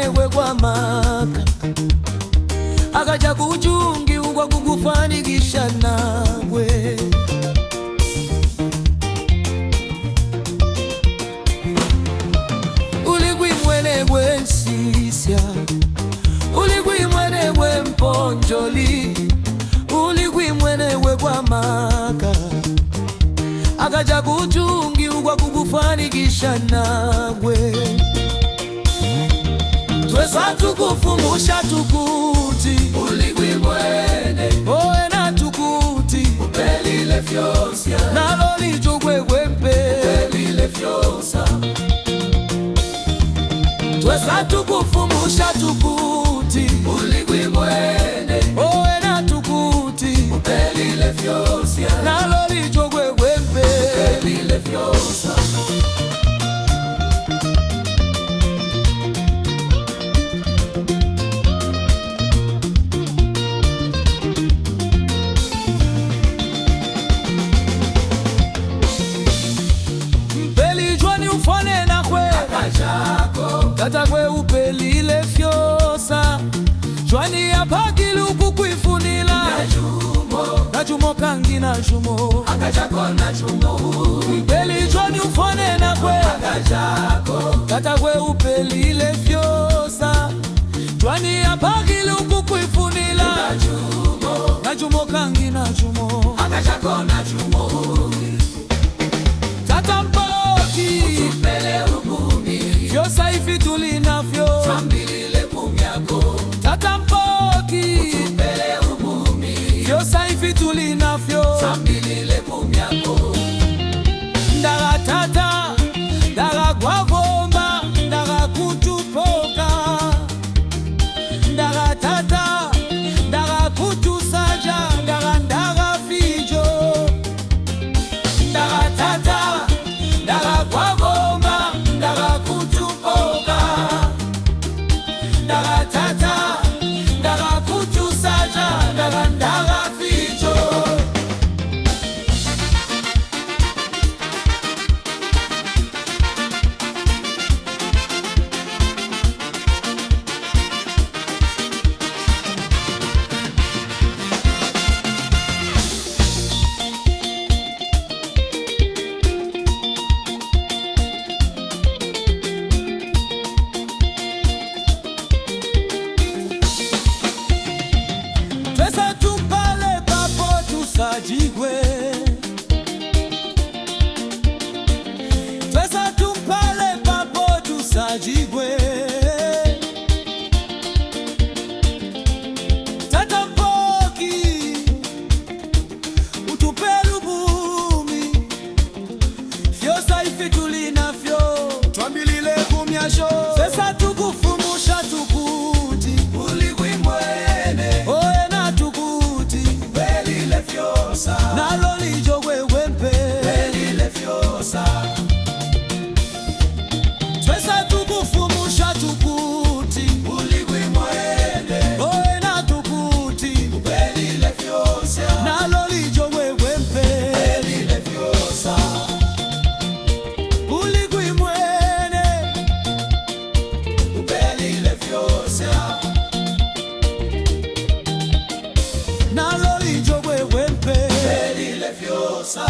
mwenewe kwa maka akaja kujungi ukwa kukufanikisha nawe. Uligwi mwenewe nsisya, uligwi mwenewe mponjoli, uligwi mwenewe kwa maka akaja kujungi ukwa kukufanikisha nawe. Twesa tukufumusha tukuti uligwi mwene oe na tukuti upelile fyosya nalo lijogwegwempe upelile fyosa. Twesa tukufumusha tukuti uligwi mwene oe na tukuti upelile fyosya nalo lijogwegwempe upelile fyosa. Kata kwe upelile fyosa chwani ya pagili ukukwifunila na jumo kangi na jumo akachako na jumo mpeli chwani ufone na kwe akachako. Kata kwe upelile fyosa chwani ya pagili ukukwifunila na jumo kangi na jumo akachako na jumo. Tata mpoki utupele fyosa ifi tulinafyo twambilile kumyako. Tata mpoki utupele umumi fyosa ifi tulinafyo twambilile kumyako. Ndaga tata ndaga gwavomba ndaga kutupoka ndaga tata ndaga kutusaja ndaga fijo ndaga tata ndaga gwavomba ndaga kutupoka ndaga tata ndaga kutusaja ndaga fijo. Twesa tupale papo tusajigwe, twesa tupale papo tusajigwe. Tata mpoki utupelu bumi fyosa ifi tulinafyo twambilile kumyasho. Twesa tukufumusha tukuti uligwi mwene oe na tukuti upelile fyosa nalo lijogwegwempe upelile fyosa. Twesa tukufumusha tukuti uligwi mwene oe na tukuti upelile fyosa nalo lijogwegwempe upelile fyosa. Uligwi mwene upelile fyosa nalo lijogwegwempe upelile fyosa.